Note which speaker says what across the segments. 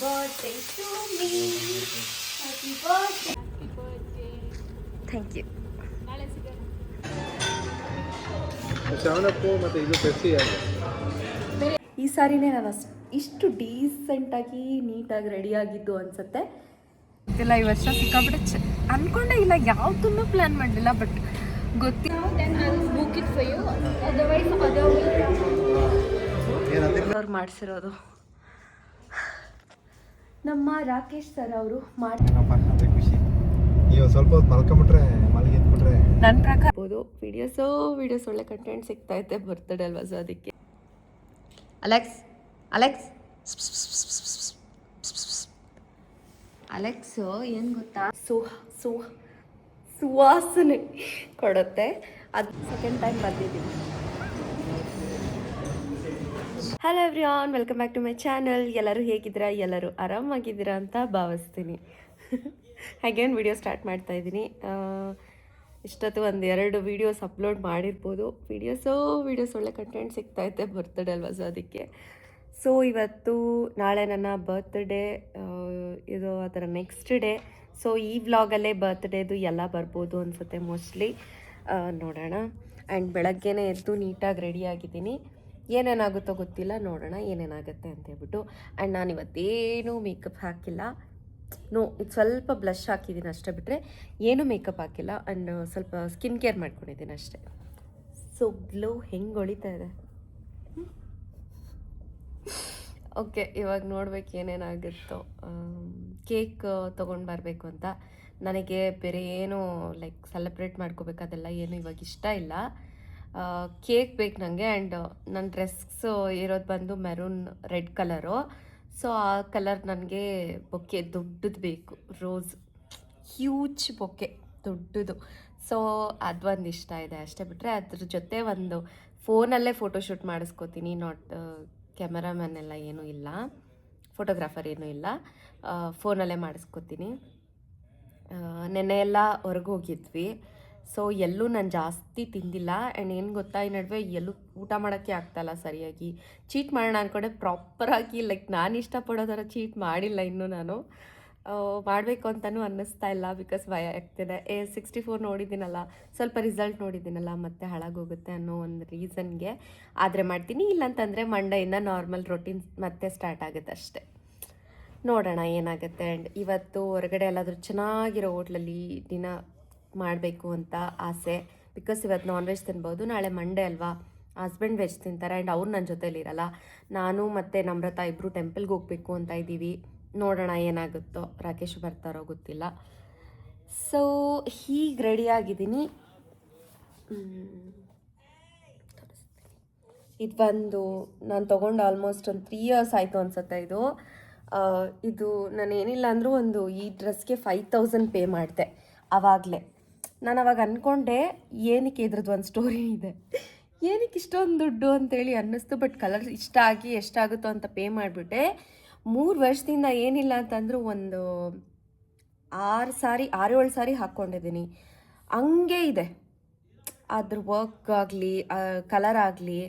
Speaker 1: birthday to me. Happy birthday. Happy birthday. Thank you. ನಾಳೆ ಸಿಗೋಣ.
Speaker 2: ಶಾವನಪ್ಪು ಮತ್ತು ಇದು ಪೆಪ್ಸಿ ಯಾರು?
Speaker 1: ಈ ಸಾರಿನೇ ನಾನು ಇಷ್ಟು ಡೀಸೆಂಟಾಗಿ ನೀಟಾಗಿ ರೆಡಿಯಾಗಿದ್ದು ಅನಿಸುತ್ತೆ. ಗೊತ್ತಿಲ್ಲ, ಈ ವರ್ಷ ಸಿಕ್ಕಾಬಿಟ್ಟೆ ಅಂದ್ಕೊಂಡೇ ಇಲ್ಲ, ಯಾವುದನ್ನು ಪ್ಲ್ಯಾನ್ ಮಾಡಲಿಲ್ಲ. ಬಟ್ ಗೊತ್ತಿಲ್ಲ. ಅವ್ರು ಮಾಡಿಸಿರೋದು ನಮ್ಮ ರಾಕೇಶ್ ಸರ್ ಅವರು
Speaker 2: ಅದೇ ಖುಷಿ. ನೀವು ಸ್ವಲ್ಪ ಹೊತ್ತು ಮಲ್ಕೊಂಬಿಟ್ರೆ ಮಲಗಿದ್ಬಿಟ್ರೆ
Speaker 1: ನನ್ನ ಪ್ರಕಾರ ಆಗ್ಬೋದು. ವಿಡಿಯೋಸ್ ಒಳ್ಳೆ ಕಂಟೆಂಟ್ ಸಿಗ್ತಾ ಇದೆ ಬರ್ತಡೇ ಅಲ್ವಾ, ಸೊ ಅದಕ್ಕೆ. ಅಲೆಕ್ಸ್ ಏನು ಗೊತ್ತಾ, ಸುವಾಸನೆ ಕೊಡುತ್ತೆ. ಅದು ಸೆಕೆಂಡ್ ಟೈಮ್ ಬಂದಿದ್ದೀನಿ. Hello everyone, welcome back to my channel. ಎಲ್ಲರೂ ಹೇಗಿದ್ದೀರಾ? ಎಲ್ಲರೂ ಆರಾಮಾಗಿದ್ದೀರಾ ಅಂತ ಭಾವಿಸ್ತೀನಿ. ಹಾಗೇನು ವಿಡಿಯೋ ಸ್ಟಾರ್ಟ್ ಮಾಡ್ತಾ ಇದ್ದೀನಿ. ಇಷ್ಟೊತ್ತು ಒಂದೆರಡು ವೀಡಿಯೋಸ್ ಅಪ್ಲೋಡ್ ಮಾಡಿರ್ಬೋದು. ವೀಡಿಯೋಸ್ ಒಳ್ಳೆ ಕಂಟೆಂಟ್ ಸಿಗ್ತಾಯಿದೆ ಬರ್ತಡೇ ಅಲ್ವಾ, ಸೊ ಅದಕ್ಕೆ. ಸೊ ಇವತ್ತು ನಾಳೆ ನನ್ನ ಬರ್ತ್ಡೇ, ಇದು ಅದರ ನೆಕ್ಸ್ಟ್ ಡೇ. ಸೊ ಈ ವ್ಲಾಗಲ್ಲೇ ಬರ್ತ್ಡೇದು ಎಲ್ಲ ಬರ್ಬೋದು ಅನಿಸುತ್ತೆ ಮೋಸ್ಟ್ಲಿ. ನೋಡೋಣ. ಆ್ಯಂಡ್ ಬೆಳಗ್ಗೆನೇ ಎದ್ದು ನೀಟಾಗಿ ರೆಡಿಯಾಗಿದ್ದೀನಿ. ಏನೇನಾಗುತ್ತೋ ಗೊತ್ತಿಲ್ಲ, ನೋಡೋಣ ಏನೇನಾಗುತ್ತೆ ಅಂತ ಹೇಳ್ಬಿಟ್ಟು. ಆ್ಯಂಡ್ ನಾನು ಇವತ್ತೇನೂ ಮೇಕಪ್ ಹಾಕಿಲ್ಲ. ಇದು ಸ್ವಲ್ಪ ಬ್ಲಷ್ ಹಾಕಿದ್ದೀನಿ ಅಷ್ಟೇ, ಬಿಟ್ಟರೆ ಏನೂ ಮೇಕಪ್ ಹಾಕಿಲ್ಲ. ಆ್ಯಂಡ್ ಸ್ವಲ್ಪ ಸ್ಕಿನ್ ಕೇರ್ ಮಾಡ್ಕೊಂಡಿದ್ದೀನಿ ಅಷ್ಟೇ. ಸೊ ಗ್ಲೋ ಹೆಂಗೆ ಹೊಳಿತಾ ಇದೆ. ಓಕೆ, ಇವಾಗ ನೋಡ್ಬೇಕು ಏನೇನಾಗುತ್ತೋ. ಕೇಕ್ ತೊಗೊಂಡು ಬರಬೇಕು ಅಂತ. ನನಗೆ ಬೇರೆ ಏನು ಲೈಕ್ ಸೆಲೆಬ್ರೇಟ್ ಮಾಡ್ಕೋಬೇಕು ಏನು ಇವಾಗ ಇಷ್ಟ ಇಲ್ಲ. ಕೇಕ್ ಬೇಕು ನನಗೆ. ಆ್ಯಂಡ್ ನನ್ನ ಡ್ರೆಸ್ಸು ಇರೋದು ಬಂದು ಮೆರೂನ್ ರೆಡ್ ಕಲರು. ಸೊ ಆ ಕಲರ್ ನನಗೆ ಬೊಕ್ಕೆ ದೊಡ್ಡದು ಬೇಕು, ರೋಸ್ ಹ್ಯೂಜ್ ಬೊಕ್ಕೆ ದೊಡ್ಡದು. ಸೊ ಅದೊಂದು ಇಷ್ಟ ಇದೆ ಅಷ್ಟೇ, ಬಿಟ್ಟರೆ ಅದ್ರ ಜೊತೆ ಒಂದು ಫೋನಲ್ಲೇ ಫೋಟೋಶೂಟ್ ಮಾಡಿಸ್ಕೋತೀನಿ. ಕ್ಯಾಮರಾಮನ್ ಎಲ್ಲ ಏನೂ ಇಲ್ಲ, ಫೋಟೋಗ್ರಾಫರ್ ಏನೂ ಇಲ್ಲ, ಫೋನಲ್ಲೇ ಮಾಡಿಸ್ಕೋತೀನಿ. ನೆನ್ನೆ ಎಲ್ಲ ಹೊರಗೆ ಹೋಗಿದ್ವಿ. ಸೊ ಎಲ್ಲೂ ನಾನು ಜಾಸ್ತಿ ತಿಂದಿಲ್ಲ. ಆ್ಯಂಡ್ ಏನು ಗೊತ್ತಾ, ಈ ನಡುವೆ ಎಲ್ಲೂ ಊಟ ಮಾಡೋಕ್ಕೆ ಆಗ್ತಾಯಿಲ್ಲ ಸರಿಯಾಗಿ. ಚೀಟ್ ಮಾಡೋಣ ಅಂದ್ಕೊಂಡೆ, ಪ್ರಾಪರಾಗಿ ಲೈಕ್ ನಾನು ಇಷ್ಟಪಡೋ ಥರ ಚೀಟ್ ಮಾಡಿಲ್ಲ ಇನ್ನೂ. ನಾನು ಮಾಡಬೇಕು ಅಂತಲೂ ಅನ್ನಿಸ್ತಾ ಇಲ್ಲ, ಬಿಕಾಸ್ ಭಯ ಆಗ್ತಿದೆ. 64 ನೋಡಿದ್ದೀನಲ್ಲ, ಸ್ವಲ್ಪ ರಿಸಲ್ಟ್ ನೋಡಿದ್ದೀನಲ್ಲ, ಮತ್ತೆ ಹಾಳಾಗೋಗುತ್ತೆ ಅನ್ನೋ ಒಂದು ರೀಸನ್ಗೆ. ಆದರೆ ಮಾಡ್ತೀನಿ, ಇಲ್ಲಂತಂದರೆ ಮಂಡೆಯಿಂದ ನಾರ್ಮಲ್ ರೊಟೀನ್ ಮತ್ತೆ ಸ್ಟಾರ್ಟ್ ಆಗುತ್ತೆ ಅಷ್ಟೇ. ನೋಡೋಣ ಏನಾಗುತ್ತೆ. ಆ್ಯಂಡ್ ಇವತ್ತು ಹೊರಗಡೆ ಎಲ್ಲಾದರೂ ಚೆನ್ನಾಗಿರೋ ಹೋಟ್ಲಲ್ಲಿ ದಿನ ಮಾಡಬೇಕು ಅಂತ ಆಸೆ. ಬಿಕಾಸ್ ಇವತ್ತು ನಾನ್ ವೆಜ್ ತಿನ್ಬೋದು, ನಾಳೆ ಮಂಡೇ ಅಲ್ವಾ, ಹಸ್ಬೆಂಡ್ ವೆಜ್ ತಿಂತಾರೆ. ಆ್ಯಂಡ್ ಅವ್ರು ನನ್ನ ಜೊತೆಲಿರಲ್ಲ. ನಾನು ಮತ್ತು ನಮ್ರತಾ ಇಬ್ಬರು ಟೆಂಪಲ್ಗೆ ಹೋಗಬೇಕು ಅಂತ ಇದ್ದೀವಿ. ನೋಡೋಣ ಏನಾಗುತ್ತೋ, ರಾಕೇಶ್ ಬರ್ತಾರೋ ಗೊತ್ತಿಲ್ಲ. ಸೊ ಹೀಗೆ ರೆಡಿಯಾಗಿದ್ದೀನಿ. ಇದು ಬಂದು ನಾನು ತೊಗೊಂಡು ಆಲ್ಮೋಸ್ಟ್ ಒಂದು 3 years ಆಯಿತು ಅನಿಸುತ್ತೆ. ಇದು ನಾನು ಏನಿಲ್ಲ ಅಂದರೂ ಈ ಡ್ರೆಸ್ಗೆ 5000 ಪೇ ಮಾಡಿದೆ ಆವಾಗಲೇ. ನಾನು ಅವಾಗ ಅಂದ್ಕೊಂಡೆ ಏನಕ್ಕೆ ಇದ್ರದ್ದು ಒಂದು ಸ್ಟೋರಿ ಇದೆ, ಏನಕ್ಕೆ ಇಷ್ಟೊಂದು ದುಡ್ಡು ಅಂತೇಳಿ ಅನ್ನಿಸ್ತು. ಬಟ್ ಕಲರ್ ಇಷ್ಟ ಆಗಿ ಎಷ್ಟಾಗುತ್ತೋ ಅಂತ ಪೇ ಮಾಡಿಬಿಟ್ಟೆ. 3 ವರ್ಷದಿಂದ ಏನಿಲ್ಲ ಅಂತಂದರೂ ಒಂದು 6-7 ಸಾರಿ ಹಾಕ್ಕೊಂಡಿದ್ದೀನಿ. ಹಂಗೆ ಇದೆ ಅದ್ರ ವರ್ಕ್ ಆಗಲಿ, ಕಲರ್ ಆಗಲಿ,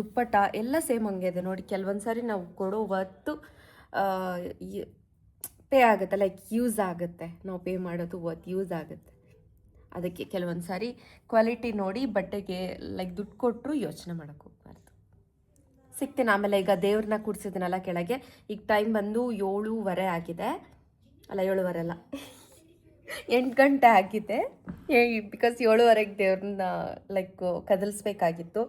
Speaker 1: ದುಪ್ಪಟ್ಟ ಎಲ್ಲ ಸೇಮ್ ಹಂಗೆ ಇದೆ ನೋಡಿ. ಕೆಲವೊಂದು ಸಾರಿ ನಾವು ಕೊಡೋ ವರ್ತು ಪೇ ಆಗುತ್ತೆ, ಲೈಕ್ ಯೂಸ್ ಆಗುತ್ತೆ. ನಾವು ಪೇ ಮಾಡೋದು ವರ್ತ್ ಯೂಸ್ ಆಗುತ್ತೆ. ಅದಕ್ಕೆ ಕೆಲವೊಂದು ಸಾರಿ ಕ್ವಾಲಿಟಿ ನೋಡಿ ಬಟ್ಟೆಗೆ ಲೈಕ್ ದುಡ್ಡು ಕೊಟ್ಟರು ಯೋಚನೆ ಮಾಡೋಕ್ಕೆ ಹೋಗ್ಬಾರ್ದು. ಸಿಗ್ತೀನಿ ಆಮೇಲೆ. ಈಗ ದೇವ್ರನ್ನ ಕೂಡಿಸಿದ್ದೀನಲ್ಲ ಕೆಳಗೆ, ಈಗ ಟೈಮ್ ಬಂದು 7:30 ಆಗಿದೆ. ಅಲ್ಲ 7:30 ಅಲ್ಲ 8 ಗಂಟೆ ಆಗಿದೆ. ಬಿಕಾಸ್ 7:30ಗೆ ದೇವ್ರನ್ನ ಲೈಕ್ ಕದಲಿಸ್ಬೇಕಾಗಿತ್ತು.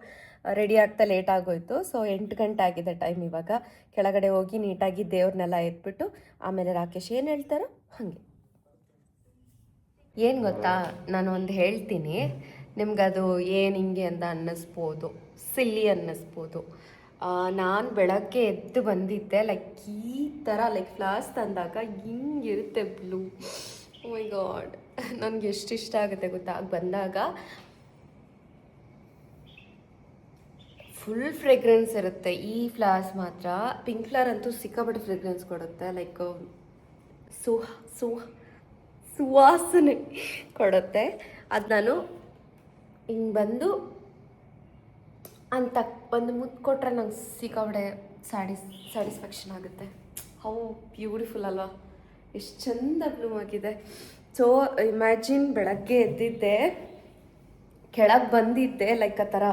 Speaker 1: ರೆಡಿ ಆಗ್ತಾ ಲೇಟ್ ಆಗೋಯ್ತು. ಸೊ 8 ಗಂಟೆ ಆಗಿದೆ ಟೈಮ್. ಇವಾಗ ಕೆಳಗಡೆ ಹೋಗಿ ನೀಟಾಗಿ ದೇವ್ರನ್ನೆಲ್ಲ ಎತ್ಬಿಟ್ಟು ಆಮೇಲೆ ರಾಕೇಶ್ ಏನು ಹೇಳ್ತಾರೋ ಹಾಗೆ. ಏನು ಗೊತ್ತಾ, ನಾನು ಒಂದು ಹೇಳ್ತೀನಿ, ನಿಮ್ಗದು ಏನು ಹಿಂಗೆ ಅಂತ ಅನ್ನಿಸ್ಬೋದು, ಸಿಲ್ಲಿ ಅನ್ನಿಸ್ಬೋದು. ನಾನು ಬೆಳಗ್ಗೆ ಎದ್ದು ಬಂದಿದ್ದೆ ಲೈಕ್ ಈ ಥರ ಲೈಕ್ ಫ್ಲಾಸ್ ತಂದಾಗ ಹಿಂಗಿರುತ್ತೆ ಬ್ಲೂ. ಓ ಮೈ ಗಾಡ್, ನನಗೆ ಎಷ್ಟು ಇಷ್ಟ ಆಗುತ್ತೆ ಗೊತ್ತಾ ಬಂದಾಗ. ಫುಲ್ ಫ್ರೇಗ್ರೆನ್ಸ್ ಇರುತ್ತೆ ಈ ಫ್ಲವರ್ಸ್ ಮಾತ್ರ. ಪಿಂಕ್ ಫ್ಲವರ್ ಅಂತೂ ಸಿಕ್ಕಾಪಟ್ಟೆ ಫ್ರೇಗ್ರೆನ್ಸ್ ಕೊಡುತ್ತೆ, ಲೈಕ್ ಸುವಾಸನೆ ಕೊಡುತ್ತೆ. ಅದು ನಾನು ಹಿಂಗೆ ಬಂದು ಅಂತ ಒಂದು ಮುದ್ದು ಕೊಟ್ಟರೆ ನಂಗೆ ಸಿಕ್ಕಾಪಟ್ಟೆ ಸ್ಯಾಟಿಸ್ಫ್ಯಾಕ್ಷನ್ ಆಗುತ್ತೆ. ಹೌ ಬ್ಯೂಟಿಫುಲ್ ಅಲ್ವಾ, ಎಷ್ಟು ಚಂದ ಬ್ಲೂಮ್ ಆಗಿದೆ. ಸೊ ಇಮ್ಯಾಜಿನ್ ಬೆಳಗ್ಗೆ ಎದ್ದಿದ್ದೆ, ಕೆಳಗೆ ಬಂದಿದ್ದೆ, ಲೈಕ್ ಆ ಥರ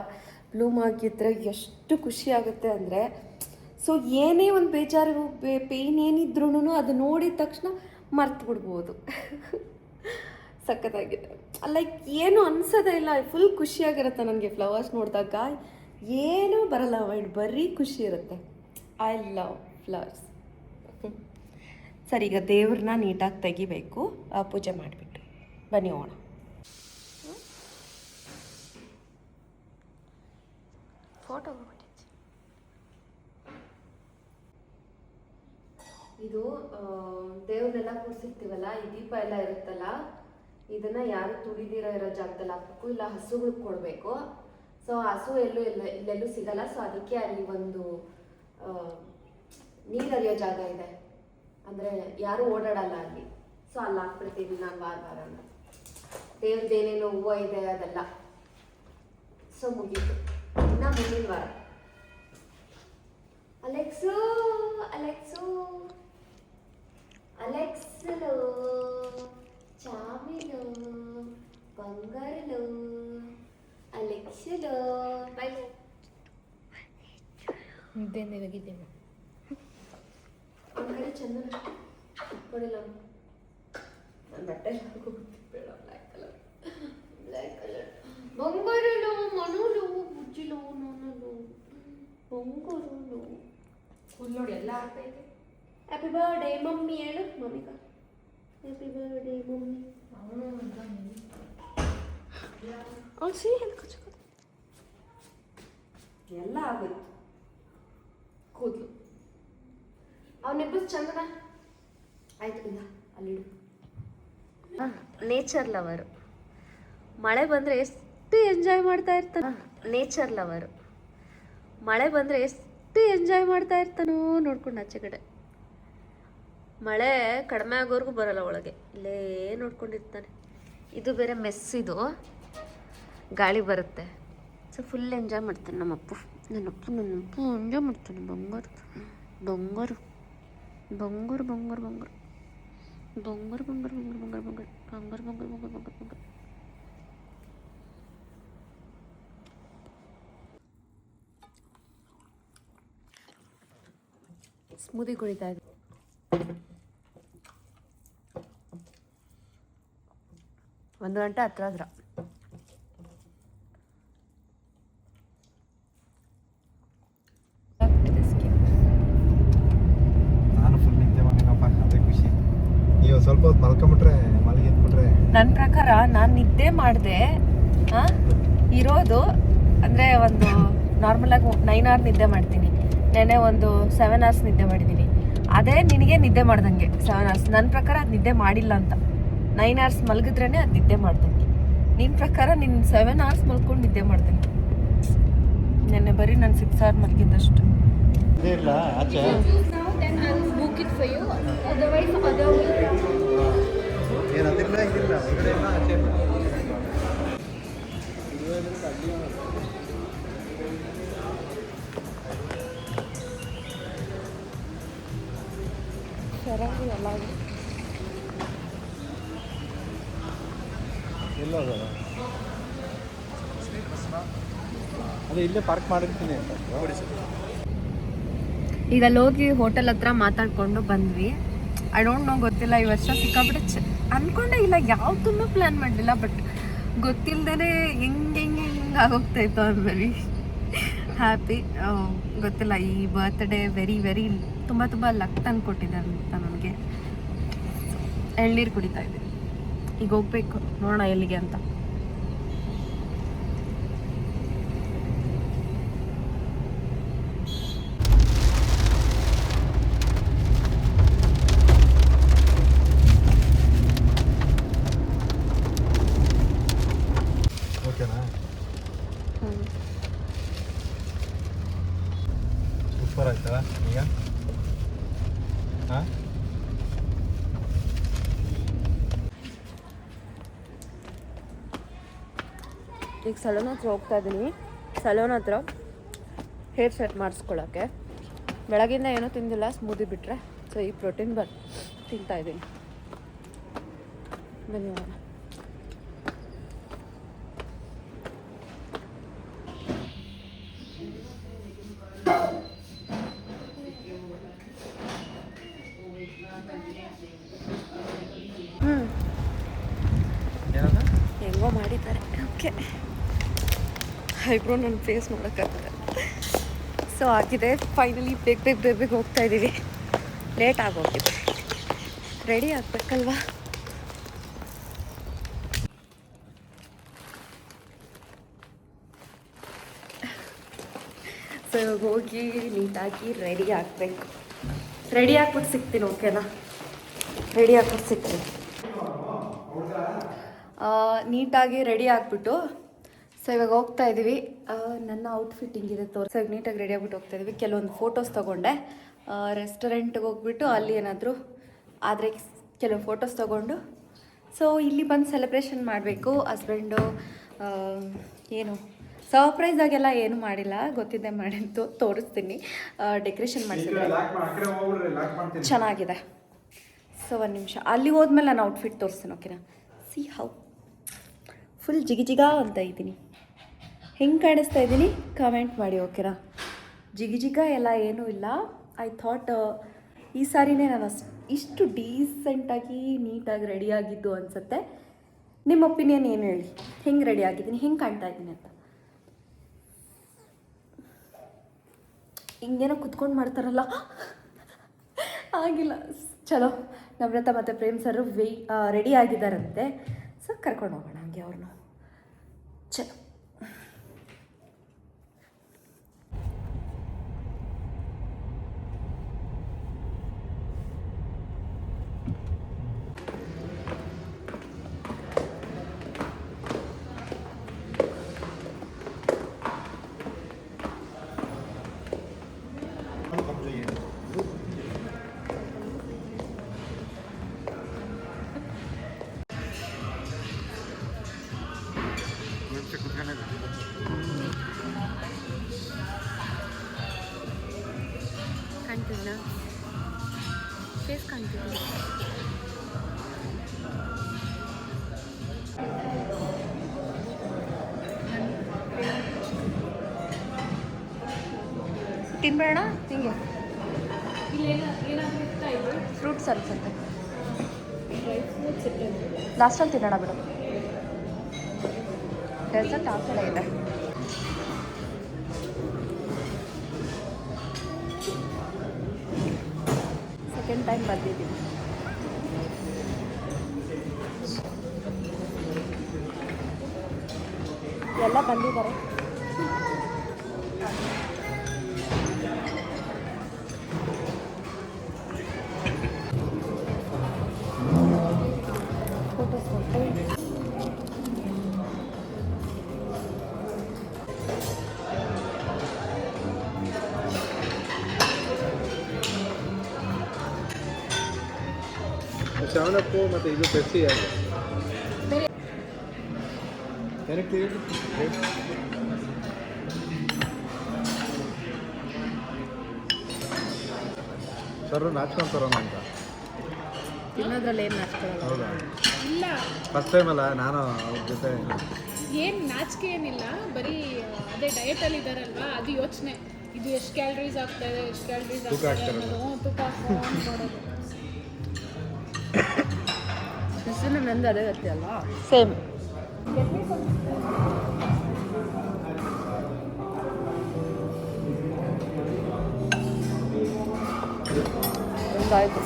Speaker 1: ಬ್ಲೂಮ್ ಆಗಿದ್ರೆ ಎಷ್ಟು ಖುಷಿ ಆಗುತ್ತೆ ಅಂದರೆ, ಸೊ ಏನೇ ಒಂದು ಬೇಜಾರು ಪೇಯ್ನ್ ಏನಿದ್ರೂ ಅದು ನೋಡಿದ ತಕ್ಷಣ ಮರ್ತು ಬಿಡ್ಬೋದು. ಸಖತ್ತಾಗಿದೆ, ಲೈಕ್ ಏನು ಅನ್ಸೋದೇ ಇಲ್ಲ, ಫುಲ್ ಖುಷಿಯಾಗಿರುತ್ತೆ ನನಗೆ ಫ್ಲವರ್ಸ್ ನೋಡಿದಾಗ. ಏನೂ ಬರಲ್ಲ ಮೈಂಡ್, ಬರೀ ಖುಷಿ ಇರುತ್ತೆ. I love flowers. ಸರಿ, ಈಗ ದೇವ್ರನ್ನ ನೀಟಾಗಿ ತೆಗಿಬೇಕು, ಪೂಜೆ ಮಾಡಿಬಿಟ್ಟು ಬನ್ನಿ ಹೋಗೋಣ. ಫೋಟೋ ಇದು ದೇವ್ರನ್ನೆಲ್ಲ ಕೂರಿಸಿರ್ತೀವಲ್ಲ, ಈ ದೀಪ ಎಲ್ಲ ಇರುತ್ತಲ್ಲ, ಇದನ್ನ ಯಾರು ತುಳಿದಿರೋ ಇರೋ ಜಾಗದಲ್ಲಿ ಹಾಕಬೇಕು, ಇಲ್ಲ ಹಸುಗಳಿಗೆ ಕೊಡಬೇಕು. ಸೊ ಹಸು ಇಲ್ಲೆಲ್ಲೂ ಸಿಗಲ್ಲ. ಸೊ ಅದಕ್ಕೆ ಅಲ್ಲಿ ಒಂದು ನೀರು ಹರಿಯೋ ಜಾಗ ಇದೆ, ಅಂದರೆ ಯಾರು ಓಡಾಡಲ್ಲ ಅಲ್ಲಿ. ಸೊ ಅಲ್ಲಿ ಹಾಕ್ಬಿಡ್ತೀವಿ ನಾನು ವಾರ ಅಂತ. ದೇವ್ರದ್ದೇನೇನು ಹೂವು ಇದೆ ಅದೆಲ್ಲ. ಸೊ ಮುಗೀತು, ಇನ್ನು ಮುಂದಿನ ವಾರ. ಅಲೆಕ್ಸು ಅಲೆಕ್ಸು ಅಲೆಕ್ಸಲು ಚಾಮಿಲು ಬಂಗಾರಲು ಅಲೆಕ್ಸಲು ಬೈ.
Speaker 3: ನಿದ್ದೆಯಿಂದ ಹೋಗಿದ್ದೇನೆ.
Speaker 1: ಅವನ ಕಡೆ ಚಂದನ ಕೊಡಿಲ್ಲ, ನನ್ನ ಬಟ್ಟೆ ಬೇಡ, ಬ್ಲ್ಯಾಕ್ ಕಲರ್ ಬಂಗಾರಲು ಮನೋಲು ಬುಜ್ಜಿಲು ನೋನಲು ಬಂಗಾರಲು ಫುಲ್ ನೋಡಿ ಎಲ್ಲ ಆಗ್ತೈತೆ. ಹ್ಯಾಪಿ ಬರ್ಡೇ ಮಮ್ಮಿ ಹೇಳು, ಮಮ್ಮಿಗ ಹ್ಯಾಪಿ ಬರ್ಡೇ ಮಮ್ಮಿ. ಅವ್ನು ಸಿಹಿ ಎಲ್ಲ ಆಗೋಯ್ತು. ಕೂದಲು ಅವನಿಬ್ಬರು ಚಂದನ ಆಯ್ತು. ಇಲ್ಲ ಅಲ್ಲಿಡು. ನೇಚರ್ ಲವರು, ಮಳೆ ಬಂದರೆ ಎಷ್ಟು ಎಂಜಾಯ್ ಮಾಡ್ತಾ ಇರ್ತಾನೆ. ನೇಚರ್ ಲವರು, ಮಳೆ ಬಂದರೆ ಎಷ್ಟು ಎಂಜಾಯ್ ಮಾಡ್ತಾ ಇರ್ತಾನೋ ನೋಡ್ಕೊಂಡು ಆಚೆ ಕಡೆ. ಮಳೆ ಕಡಿಮೆ ಆಗೋರ್ಗೂ ಬರಲ್ಲ ಒಳಗೆ, ಇಲ್ಲೇ ನೋಡ್ಕೊಂಡಿರ್ತಾನೆ. ಇದು ಬೇರೆ ಮೆಸ್ಸಿದು, ಗಾಳಿ ಬರುತ್ತೆ. ಸೊ ಫುಲ್ ಎಂಜಾಯ್ ಮಾಡ್ತಾನೆ ನನ್ನಪ್ಪ ಎಂಜಾಯ್ ಮಾಡ್ತಾನೆ. ಬಂಗಾರು ಬಂಗಾರು ಬಂಗಾರು ಬಂಗಾರು ಬಂಗಾರು ಬಂಗಾರು ಬಂಗಾರು ಬಂಗಾರು ಬಂಗಾರು ಬಂಗಾರು ಬಂಗಾರು ಬಂಗಾರು ಬಂಗಾರು ಬಂಗಾರು. ಸ್ಮೂದಿ ಕುಡಿತಾ ಇದೆ. 1 ಗಂಟೆ ಹತ್ರ.
Speaker 2: ನಾನು ಫುಲ್ ನಿದ್ದೆ ಮಾಡಿನಪ್ಪ, ಅದೇ ಖುಷಿ. ನೀವು ಸ್ವಲ್ಪ ಹೊತ್ತು ಮಲ್ಕೊಂಬಿಟ್ರೆ, ಮಲಗಿ ಎದ್ಬಿಟ್ರೆ.
Speaker 1: ನನ್ನ ಪ್ರಕಾರ ನಾನು ನಿದ್ದೆ ಮಾಡಿದೆ ಇರೋದು ಅಂದರೆ ಒಂದು ನಾರ್ಮಲಾಗಿ 9 hours ನಿದ್ದೆ ಮಾಡ್ತೀನಿ. ನೆನೆ ಒಂದು 7 hours ನಿದ್ದೆ ಮಾಡಿದ್ದೀನಿ. ಅದೇ ನಿನಗೆ ನಿದ್ದೆ ಮಾಡ್ದಂಗೆ 7 hours. ನನ್ನ ಪ್ರಕಾರ ಅದು ನಿದ್ದೆ ಮಾಡಿಲ್ಲ ಅಂತ. 9 hours ಮಲಗಿದ್ರೇ ಅದು ನಿದ್ದೆ ಮಾಡ್ದಂಗೆ. ನಿನ್ನ ಪ್ರಕಾರ ನಿನ್ನ 7 hours ಮಲ್ಕೊಂಡು ನಿದ್ದೆ ಮಾಡ್ದಂಗೆ. ನೆನ್ನೆ ಬರೀ ನಾನು 6 hours ಮಲಗಿದ್ದಷ್ಟು.
Speaker 2: ಇಲ್ಲ ಆಚೆ ಏನು ಅದಿಲ್ಲ ಇದಿಲ್ಲ, ಹೊರಗಡೆ ಇಲ್ಲ ಆಚೆ ಇಲ್ಲ.
Speaker 1: ಸರಿಯಾಗಿ ಎಲ್ಲ
Speaker 2: ಎಲ್ಲ ಅದೇ ಇಲ್ಲೇ ಪಾರ್ಕ್ ಮಾಡಿರ್ತೀನಿ ಅಂತ.
Speaker 1: ಈಗ ಅಲ್ಲಿ ಹೋಗಿ ಹೋಟೆಲ್ ಹತ್ರ ಮಾತಾಡ್ಕೊಂಡು ಬಂದ್ವಿ. ಐ ಡೋಂಟ್ ನೋ, ಗೊತ್ತಿಲ್ಲ ಈ ವರ್ಷ ಸಿಕ್ಕಾಬಿಟ್ಟೆ ಅನ್ಕೊಂಡೇ ಇಲ್ಲ, ಯಾವುದನ್ನು ಪ್ಲ್ಯಾನ್ ಮಾಡಲಿಲ್ಲ. ಬಟ್ ಗೊತ್ತಿಲ್ಲದೇ ಹೆಂಗೆ ಆಗೋಗ್ತಾ ಇತ್ತು. I am very happy. ಗೊತ್ತಿಲ್ಲ, ಈ ಬರ್ತ್ಡೇ ವೆರಿ ತುಂಬ ಲಕ್ ತಂದು ಕೊಟ್ಟಿದೆ ಅಂತ ನನಗೆ. ಎಳ್ನೀರು ಕುಡಿತಾ ಇದ್ದೀನಿ. ಈಗ ಹೋಗ್ಬೇಕು, ನೋಡೋಣ ಎಲ್ಲಿಗೆ ಅಂತ.
Speaker 2: ಓಕೆನಾ? ಸೂಪರ್ ಆಯ್ತಾ ಈಗ? ಹಾಂ,
Speaker 1: ಈಗ ಸಲೂನ್ ಹತ್ರ ಹೋಗ್ತಾ ಇದ್ದೀನಿ. ಸಲೂನ್ ಹತ್ರ ಹೇರ್ ಸೆಟ್ ಮಾಡಿಸ್ಕೊಳ್ಳೋಕ್ಕೆ. ಬೆಳಗಿಂದ ಏನೂ ತಿಂದಿಲ್ಲ, ಸ್ಮೂದಿ ಬಿಟ್ಟರೆ. ಸೊ ಈ ಪ್ರೋಟೀನ್ ಬಾರ್ ತಿಂತಾಯಿದ್ದೀನಿ. ಬನ್ನಿ ಹೋಗೋಣ. ಹೆಂಗೋ ಮಾಡಿದ್ದಾರೆ. ಓಕೆ, ಐಬ್ರೋ ನನ್ನ ಫೇಸ್ ನೋಡೋಕ್ಕಾಗುತ್ತೆ. ಸೊ ಆಗಿದೆ ಫೈನಲಿ. ಬೇಗ ಹೋಗ್ತಾ ಇದ್ದೀವಿ. ಲೇಟ್ ಆಗೋಗಿದೆ, ರೆಡಿ ಆಗಬೇಕಲ್ವಾ. ಸೊ ಇವಾಗ ಹೋಗಿ ನೀಟಾಗಿ ರೆಡಿ ಆಗಬೇಕು. ರೆಡಿ ಆಗ್ಬಿಟ್ಟು ಸಿಗ್ತೀನಿ. ಓಕೆನಾ? ರೆಡಿ ಆಗ್ಬಿಟ್ಟು ಸಿಗ್ತೀನಿ. ನೀಟಾಗಿ ರೆಡಿ ಆಗಿಬಿಟ್ಟು ಸೊ ಇವಾಗ ಹೋಗ್ತಾ ಇದ್ದೀವಿ. ನನ್ನ ಔಟ್ಫಿಟ್ ಹಿಂಗಿದೆ ತೋರಿಸಿ. ನೀಟಾಗಿ ರೆಡಿ ಆಗಿಬಿಟ್ಟು ಹೋಗ್ತಾ ಇದ್ದೀವಿ. ಕೆಲವೊಂದು ಫೋಟೋಸ್ ತೊಗೊಂಡೆ. ರೆಸ್ಟೋರೆಂಟ್ಗೆ ಹೋಗ್ಬಿಟ್ಟು ಅಲ್ಲಿ ಏನಾದರೂ ಆದರೆ ಕೆಲವು ಫೋಟೋಸ್ ತೊಗೊಂಡು ಸೊ ಇಲ್ಲಿ ಬಂದು ಸೆಲೆಬ್ರೇಷನ್ ಮಾಡಬೇಕು. ಹಸ್ಬೆಂಡು ಏನು ಸರ್ಪ್ರೈಸಾಗೆಲ್ಲ ಏನು ಮಾಡಿಲ್ಲ, ಗೊತ್ತಿದ್ದೆ ಮಾಡಿದ್ದು. ತೋರಿಸ್ತೀನಿ. ಡೆಕೋರೇಷನ್ ಮಾಡಿಸಿದ್ರೆ ಚೆನ್ನಾಗಿದೆ. ಸೊ ಒಂದು ನಿಮಿಷ, ಅಲ್ಲಿ ಹೋದ್ಮೇಲೆ ನಾನು ಔಟ್ಫಿಟ್ ತೋರಿಸ್ತೀನಿ. ಓಕೆನಾ? ಸಿ ಹೌ ಫುಲ್ ಜಿಗಿಜಿಗ ಅಂತ ಇದ್ದೀನಿ. ಹೆಂಗೆ ಕಾಣಿಸ್ತಾ ಇದ್ದೀನಿ ಕಮೆಂಟ್ ಮಾಡಿ. ಓಕೆನಾ? ಜಿಗಿಜಿಗ ಎಲ್ಲ ಏನೂ ಇಲ್ಲ. ಐ ಥಾಟ್ ಈ ಸಾರಿನೇ ನಾನು ಇಷ್ಟು ಡೀಸೆಂಟಾಗಿ ನೀಟಾಗಿ ರೆಡಿಯಾಗಿದ್ದು ಅನಿಸುತ್ತೆ. ನಿಮ್ಮ ಒಪಿನಿಯನ್ ಏನು ಹೇಳಿ? ಹೆಂಗೆ ರೆಡಿ ಆಗಿದ್ದೀನಿ, ಹೆಂಗೆ ಕಾಣ್ತಾ ಇದ್ದೀನಿ ಅಂತ. ಹಿಂಗೇನೋ ಕುತ್ಕೊಂಡು ಮಾಡ್ತಾರಲ್ಲ ಆಗಿಲ್ಲ. ಚಲೋ, ನಮ್ರತಾ ಮತ್ತು ಪ್ರೇಮ್ ಸರ್ ರೆಡಿ ಆಗಿದ್ದಾರಂತೆ. ಸೊ ಕರ್ಕೊಂಡು ಹೋಗೋಣ ಹಂಗೆ ಅವ್ರನ್ನ. ಚಲೋ. ಕಾಣ್ತಿದ್ದೀನಾ? ಫೇಸ್ ಕಾಣ್ತಿದ್ದೀನಿ. ತಿನ್ಬೇಡ ಹಿಂಗೆ. ಫ್ರೂಟ್ಸ್ ಅನ್ಸುತ್ತೆ. ಲಾಸ್ಟಲ್ಲಿ ತಿನ್ನೋಣ ಬಿಡು. ಡೆಸರ್ಟ್ ಆ ಕಡೆ ಇದೆ. ಸೆಕೆಂಡ್ ಟೈಮ್ ಬಂದಿದ್ದೀವಿ. ಎಲ್ಲ ಬಂದಿದ್ದಾರೆ. ಫೋಟೋಸ್
Speaker 2: ಶಾವಣಪ್ಪು ಮತ್ತು ಇದು ಪೆಪ್ಸಿ ಏನಕ್ಕೆ ಸರ್ ನಾಚ್ಕೊಂತಾರ ಅಂತ
Speaker 1: ತಿನ್ನೋದ್ರಲ್ಲಿ ಏನು ನಾಚ್ಕೊಳ್ಳಲ್ಲ.
Speaker 2: ಹೌದಾ?
Speaker 3: ಇಲ್ಲ,
Speaker 2: ಫಸ್ಟ್ ಟೈಮ್ ಅಲ್ಲ ನಾನು ಅವ್ರ ಜೊತೆ.
Speaker 3: ಏನು ನಾಚಿಕೆ ಏನಿಲ್ಲ, ಬರೀ ಅದೇ ಡಯಟಲ್ಲಿ ಇದ್ದಾರಲ್ವಾ, ಅದು ಯೋಚನೆ. ಇದು ಎಷ್ಟು ಕ್ಯಾಲರೀಸ್ ಆಗ್ತಾ ಇದೆ, ಎಷ್ಟು ಕ್ಯಾಲರೀಸ್
Speaker 2: ತೂಕ
Speaker 3: ಆಗ್ತಾ ಇದೆ
Speaker 2: ಹಾಕ್ತಾರಲ್ಲ.
Speaker 3: ಅನ್ನೋದು ತೂಕ ಹಾಕೊಂಡು ಮಾಡೋದು.
Speaker 1: ಹೆಸರು ನಂದು ಅದೇ ಗತಿ ಅಲ್ಲ. ಸೇಮ್. ಒಂದಾಯ್ತು.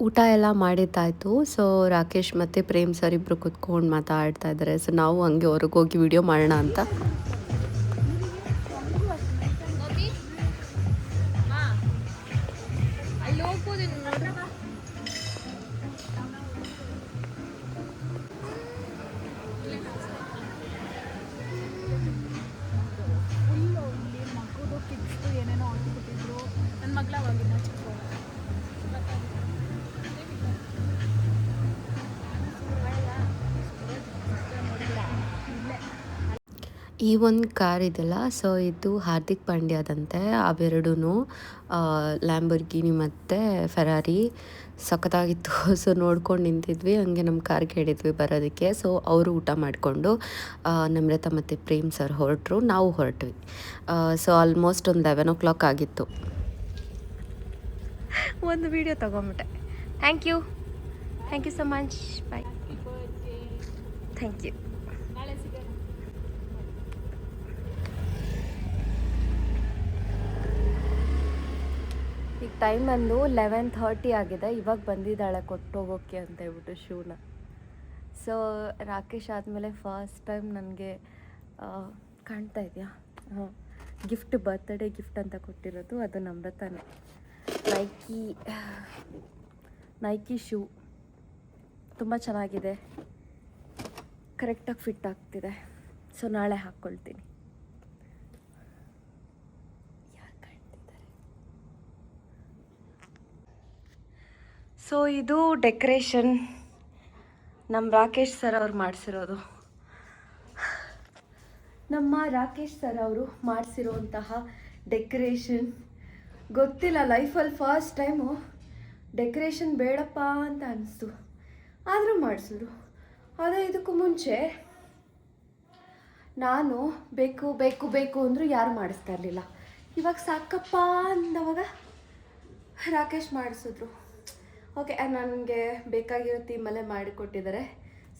Speaker 1: ಊಟ ಎಲ್ಲ ಮಾಡಿದ್ದಾಯಿತು. ಸೊ ರಾಕೇಶ್ ಮತ್ತು ಪ್ರೇಮ್ ಸರ್ ಇಬ್ಬರು ಕುತ್ಕೊಂಡು ಮಾತಾಡ್ತಾ ಇದ್ದಾರೆ. ಸೊ ನಾವು ಹಂಗೆ ಹೊರಗೆ ಹೋಗಿ ವಿಡಿಯೋ ಮಾಡೋಣ ಅಂತ.
Speaker 3: ಏನೇನೋ ಹೊಟ್ಬಿಟ್ಟಿದ್ರು. ನನ್ನ ಮಗಳ ಅವಾಗಿನ ಚಿಕ್ಕ
Speaker 1: ಈ ಒಂದು ಕಾರ್ ಇದೆಯಲ್ಲ, ಸೊ ಇದು ಹಾರ್ದಿಕ್ ಪಾಂಡ್ಯದಂತೆ. ಅವೆರಡೂ ಲ್ಯಾಂಬರ್ಗಿನಿ ಮತ್ತು ಫೆರಾರಿ ಸಖತ್ತಾಗಿತ್ತು. ಸೊ ನೋಡ್ಕೊಂಡು ನಿಂತಿದ್ವಿ, ಹಂಗೆ ನಮ್ಮ ಕಾರ್ಗೆ ಹೇಳಿದ್ವಿ ಬರೋದಕ್ಕೆ. ಸೊ ಅವರು ಊಟ ಮಾಡಿಕೊಂಡು ನಮ್ರತಾ ಮತ್ತು ಪ್ರೇಮ್ ಸರ್ ಹೊರಟರು, ನಾವು ಹೊರಟ್ವಿ. ಸೊ ಆಲ್ಮೋಸ್ಟ್ ಒಂದು 11 ಆಗಿತ್ತು. ಒಂದು ವಿಡಿಯೋ ತೊಗೊಂಬಿಟ್ಟೆ. Thank you so much, bye. Thank you.
Speaker 3: ನಾಳೆ ಸಿಗೋಣ.
Speaker 1: ಈಗ ಟೈಮ್ ಬಂದು 11:30 ಆಗಿದೆ. ಇವಾಗ ಬಂದಿದ್ದಾಳೆ ಕೊಟ್ಟೋಗೋಕ್ಕೆ ಅಂತ ಹೇಳ್ಬಿಟ್ಟು ಶೂನ. ಸೊ ರಾಕೇಶ್ ಆದಮೇಲೆ ಫಸ್ಟ್ ಟೈಮ್ ನನಗೆ ಕಾಣ್ತಾ ಇದೆಯಾ, ಗಿಫ್ಟ್, ಬರ್ತ್ಡೇ ಗಿಫ್ಟ್ ಅಂತ ಕೊಟ್ಟಿರೋದು ಅದು ನಮ್ರತಾನೆ. ನೈಕಿ ಶೂ ತುಂಬ ಚೆನ್ನಾಗಿದೆ, ಕರೆಕ್ಟಾಗಿ ಫಿಟ್ ಆಗ್ತಿದೆ. ಸೊ ನಾಳೆ ಹಾಕ್ಕೊಳ್ತೀನಿ. ಸೊ ಇದು ಡೆಕೋರೇಷನ್ ನಮ್ಮ ರಾಕೇಶ್ ಸರ್ ಅವ್ರು ಮಾಡಿಸಿರೋದು. ನಮ್ಮ ರಾಕೇಶ್ ಸರ್ ಅವರು ಮಾಡಿಸಿರುವಂತಹ ಡೆಕೋರೇಷನ್. ಗೊತ್ತಿಲ್ಲ, ಲೈಫಲ್ಲಿ ಫಸ್ಟ್ ಟೈಮು ಡೆಕೋರೇಷನ್ ಬೇಡಪ್ಪ ಅಂತ ಅನಿಸ್ತು, ಆದರೂ ಮಾಡಿಸಿದ್ರು. ಅದೇ ಇದಕ್ಕೂ ಮುಂಚೆ ನಾನು ಬೇಕು ಬೇಕು ಬೇಕು ಅಂದರೂ ಯಾರು ಮಾಡಿಸ್ತಾ ಇರಲಿಲ್ಲ. ಇವಾಗ ಸಾಕಪ್ಪ ಅಂದವಾಗ ರಾಕೇಶ್ ಮಾಡಿಸಿದ್ರು. ಓಕೆ, ನನಗೆ ಬೇಕಾಗಿರೋ ಥೀಮಲ್ಲೇ ಮಾಡಿಕೊಟ್ಟಿದ್ದಾರೆ.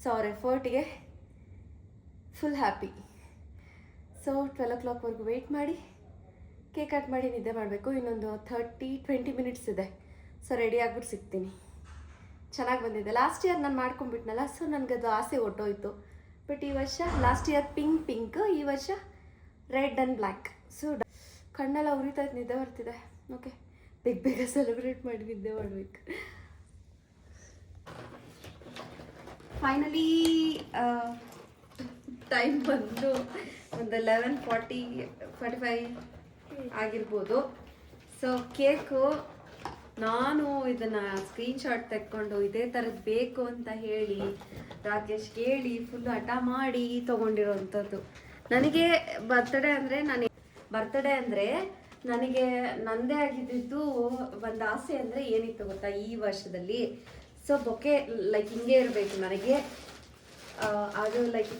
Speaker 1: ಸೊ ಅವ್ರ ಎಫರ್ಟಿಗೆ ಫುಲ್ ಹ್ಯಾಪಿ. ಸೊ 12 ವೆಯ್ಟ್ ಮಾಡಿ ಕೇಕ್ ಕಟ್ ಮಾಡಿ ನಿದ್ದೆ ಮಾಡಬೇಕು. ಇನ್ನೊಂದು 30-20 ಮಿನಿಟ್ಸ್ ಇದೆ. ಸೊ ರೆಡಿ ಆಗ್ಬಿಟ್ಟು ಸಿಗ್ತೀನಿ. ಚೆನ್ನಾಗಿ ಬಂದಿದೆ. ಲಾಸ್ಟ್ ಇಯರ್ ನಾನು ಮಾಡ್ಕೊಂಡ್ಬಿಟ್ನಲ್ಲ, ಸೊ ನನಗದು ಆಸೆ ಹೊಟ್ಟೋಯ್ತು. ಬಟ್ ಈ ವರ್ಷ ಲಾಸ್ಟ್ ಇಯರ್ ಪಿಂಕ್, ಈ ವರ್ಷ ರೆಡ್ ಆ್ಯಂಡ್ ಬ್ಲ್ಯಾಕ್. ಸೊ ಕಣ್ಣೆಲ್ಲ ಉರಿತಾಯ್ತು, ನಿದ್ದೆ ಬರ್ತಿದೆ. ಓಕೆ, ಬೇಗ ಸೆಲೆಬ್ರೇಟ್ ಮಾಡಿ ನಿದ್ದೆ ಮಾಡಬೇಕು. ಫೈನಲಿ ಟೈಮ್ ಬಂದು ಒಂದು 11:45 ಆಗಿರ್ಬೋದು. ಸೊ ಕೇಕು ನಾನು ಇದನ್ನು ಸ್ಕ್ರೀನ್ಶಾಟ್ ತೆಕ್ಕೊಂಡು ಇದೇ ಥರದ್ದು ಬೇಕು ಅಂತ ಹೇಳಿ ರಾಕೇಶ್ ಹೇಳಿ ಫುಲ್ಲು ಹಠ ಮಾಡಿ ತೊಗೊಂಡಿರೋವಂಥದ್ದು. ನನಗೆ ಬರ್ತ್ಡೇ ಅಂದರೆ ನನಗೆ ನಂದೇ ಆಗಿದ್ದು ಒಂದು ಆಸೆ ಅಂದರೆ ಏನಿತ್ತು ಗೊತ್ತಾ ಈ ವರ್ಷದಲ್ಲಿ. ಸೊ ಬೊಕ್ಕೆ ಲೈಕ್ ಹಿಂಗೆ ಇರಬೇಕು ನನಗೆ, ಅದು ಲೈಕ್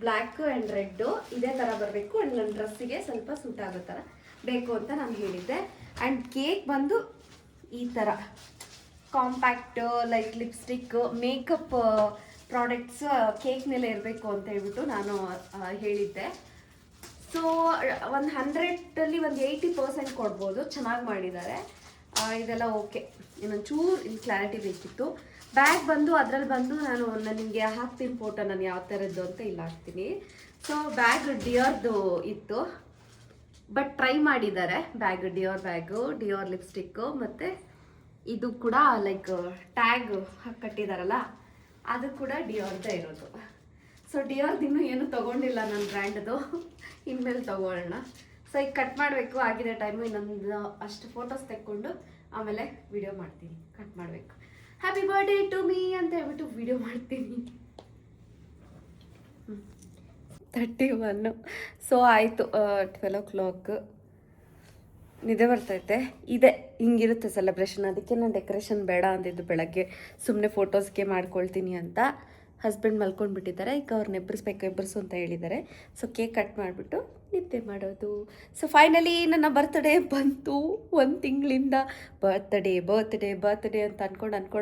Speaker 1: ಬ್ಲ್ಯಾಕ್ ಆ್ಯಂಡ್ ರೆಡ್ಡು ಇದೇ ಥರ ಬರಬೇಕು. ಆ್ಯಂಡ್ ನನ್ನ ಡ್ರೆಸ್ಸಿಗೆ ಸ್ವಲ್ಪ ಸೂಟ್ ಆಗೋ ಥರ ಬೇಕು ಅಂತ ನಾನು ಹೇಳಿದ್ದೆ. ಆ್ಯಂಡ್ ಕೇಕ್ ಬಂದು ಈ ಥರ compact, like lipstick, makeup products cake ಮೇಲೆ ಇರಬೇಕು ಅಂತ ಹೇಳ್ಬಿಟ್ಟು ನಾನು ಹೇಳಿದ್ದೆ. ಸೊ ಒಂದು 100ರಲ್ಲಿ ಒಂದು 80% ಕೊಡ್ಬೋದು. ಚೆನ್ನಾಗಿ ಮಾಡಿದ್ದಾರೆ, ಇದೆಲ್ಲ ಓಕೆ. ಇನ್ನೊಂದು ಚೂರು ಇಲ್ಲಿ ಕ್ಲಾರಿಟಿ ಬೇಕಿತ್ತು. ಬ್ಯಾಗ್ ಬಂದು ಅದರಲ್ಲಿ ಬಂದು ನಾನು ನಿಮಗೆ ಹಾಕ್ತೀನಿ ಫೋಟೋ, ನಾನು ಯಾವ ಥರದ್ದು ಅಂತ ಇಲ್ಲಿ ಹಾಕ್ತೀನಿ. ಸೊ ಬ್ಯಾಗ್ ಡಿಯೋರ್ದು ಇತ್ತು, ಬಟ್ ಟ್ರೈ ಮಾಡಿದ್ದಾರೆ ಬ್ಯಾಗ್, ಡಿಯೋರ್ ಲಿಪ್ಸ್ಟಿಕ್ಕು, ಮತ್ತು ಇದು ಕೂಡ ಲೈಕ್ ಟ್ಯಾಗ್ ಕಟ್ಟಿದಾರಲ್ಲ ಅದು ಕೂಡ ಡಿಯೋರ್ದೇ ಇರೋದು. ಸೊ ಡಿಯೋರ್ದು ಇನ್ನೂ ಏನು ತೊಗೊಂಡಿಲ್ಲ ನನ್ನ ಬ್ರ್ಯಾಂಡ್ದು, ಇನ್ಮೇಲೆ ತೊಗೊಳ್ಳೋಣ. ಸೊ ಈಗ ಕಟ್ ಮಾಡಬೇಕು, ಆಗಿದೆ ಟೈಮು. ಇನ್ನೊಂದು ಅಷ್ಟು ಫೋಟೋಸ್ ತೆಕ್ಕೊಂಡು ಆಮೇಲೆ ವಿಡಿಯೋ ಮಾಡ್ತೀನಿ. ಕಟ್ ಮಾಡಬೇಕು. ಹ್ಯಾಪಿ ಬರ್ಡೇ ಟು ಮೀ ಅಂತ ಹೇಳ್ಬಿಟ್ಟು ವಿಡಿಯೋ ಮಾಡ್ತೀನಿ. 31. ಸೊ ಆಯಿತು, 12 ನಿದ್ದೆ ಬರ್ತೈತೆ. ಇದೆ ಹಿಂಗಿರುತ್ತೆ ಸೆಲೆಬ್ರೇಷನ್. ಅದಕ್ಕೆ ನಾನು ಡೆಕೋರೇಷನ್ ಬೇಡ ಅಂದಿದ್ದು ಬೆಳಗ್ಗೆ, ಸುಮ್ಮನೆ ಫೋಟೋಸ್ಗೆ ಮಾಡ್ಕೊಳ್ತೀನಿ ಅಂತ. ಹಸ್ಬೆಂಡ್ ಮಲ್ಕೊಂಡ್ಬಿಟ್ಟಿದ್ದಾರೆ, ಈಗ ಅವ್ರನ್ನ ಎಬ್ಬರಿಸು ಅಂತ ಹೇಳಿದ್ದಾರೆ. ಸೊ ಕೇಕ್ ಕಟ್ ಮಾಡಿಬಿಟ್ಟು ನಿದ್ದೆ ಮಾಡೋದು. ಸೊ ಫೈನಲಿ ನನ್ನ ಬರ್ತ್ಡೇ ಬಂತು. 1 ತಿಂಗಳಿಂದ ಬರ್ತ್ಡೇ ಅಂತ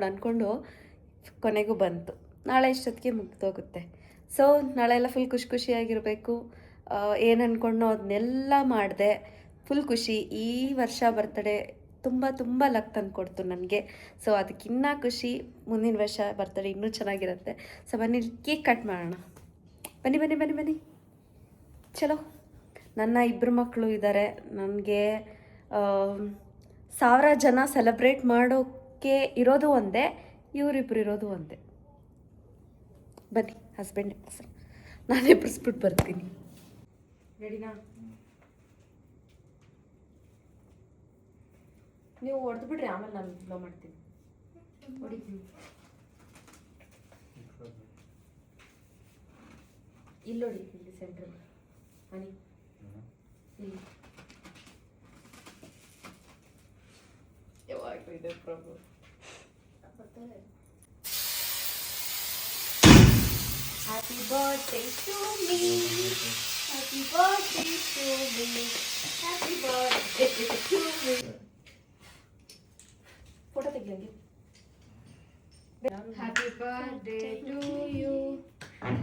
Speaker 1: ಅಂದ್ಕೊಂಡು ಕೊನೆಗೂ ಬಂತು. ನಾಳೆ ಇಷ್ಟೊತ್ತಿಗೆ ಮುಗ್ದೋಗುತ್ತೆ. ಸೊ ನಾಳೆ ಎಲ್ಲ ಫುಲ್ ಖುಷಿಯಾಗಿರಬೇಕು. ಏನು ಅಂದ್ಕೊಂಡೋ ಅದನ್ನೆಲ್ಲ ಮಾಡಿದೆ, ಫುಲ್ ಖುಷಿ. ಈ ವರ್ಷ ಬರ್ತ್ಡೇ ತುಂಬ ಲಕ್ ತಂದುಕೊಡ್ತು ನನಗೆ. ಸೊ ಅದಕ್ಕಿನ್ನ ಖುಷಿ. ಮುಂದಿನ ವರ್ಷ ಬರ್ತ್ಡೇ ಇನ್ನೂ ಚೆನ್ನಾಗಿರುತ್ತೆ. ಸೊ ಬನ್ನಿ ಕೇಕ್ ಕಟ್ ಮಾಡೋಣ. ಬನ್ನಿ ಚಲೋ. ನನ್ನ 2 ಮಕ್ಕಳು ಇದ್ದಾರೆ. ನನಗೆ 1000 ಜನ ಸೆಲೆಬ್ರೇಟ್ ಮಾಡೋಕ್ಕೆ ಇರೋದು ಒಂದೇ, ಇವರಿಬ್ರು ಇರೋದು ಒಂದೇ. ಬನ್ನಿ, ಹಸ್ಬೆಂಡ್ ಹೆಸರು ನಾನು ಎಬ್ಬರಿಸ್ಬಿಟ್ಟು ಬರ್ತೀನಿ. ರೆಡಿನಾ? ನೀವು ಹೊಡೆದು ಬಿಡ್ರಿ, ಆಮೇಲೆ ನಾನು ಫ್ಲೋ ಮಾಡ್ತೀನಿ. ಹೊಡಿತೀನಿ. ಇಲ್ಲಿ ಹೊಡಿ, ಇಲ್ಲಿ ಸೆಂಟ್ರ್. ಹನಿ ಇಲ್ಲಿ ಯಾವಾಗಲೂ ಇದೆ problem. Happy birthday to me, happy birthday to me, happy birthday to me. Photo ತೆಗಿಯಂಗೆ. Happy birthday to you,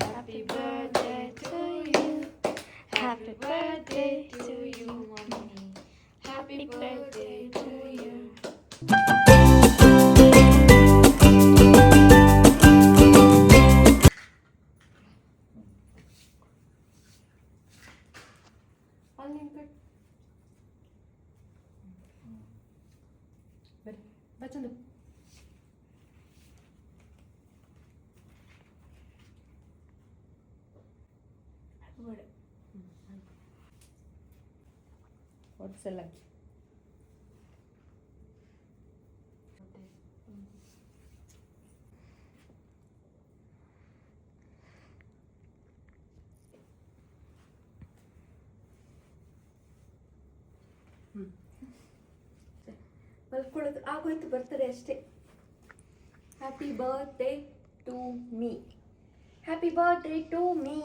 Speaker 1: happy birthday to you, happy birthday to you mummy, happy birthday to you. ಅಲ್ಲಿ ನಿಂತ್ಕೊಳ್ಳಿ. ಬರ್ರಿ ಬಾ ಚಂದು. ಹೊಡ್ಸಲ್ಲ. ಮಲ್ಕೊಳ್ಳೋದು ಆಗೋಯ್ತು, ಬರ್ತಾರೆ ಅಷ್ಟೇ. Happy birthday to me, happy birthday to me.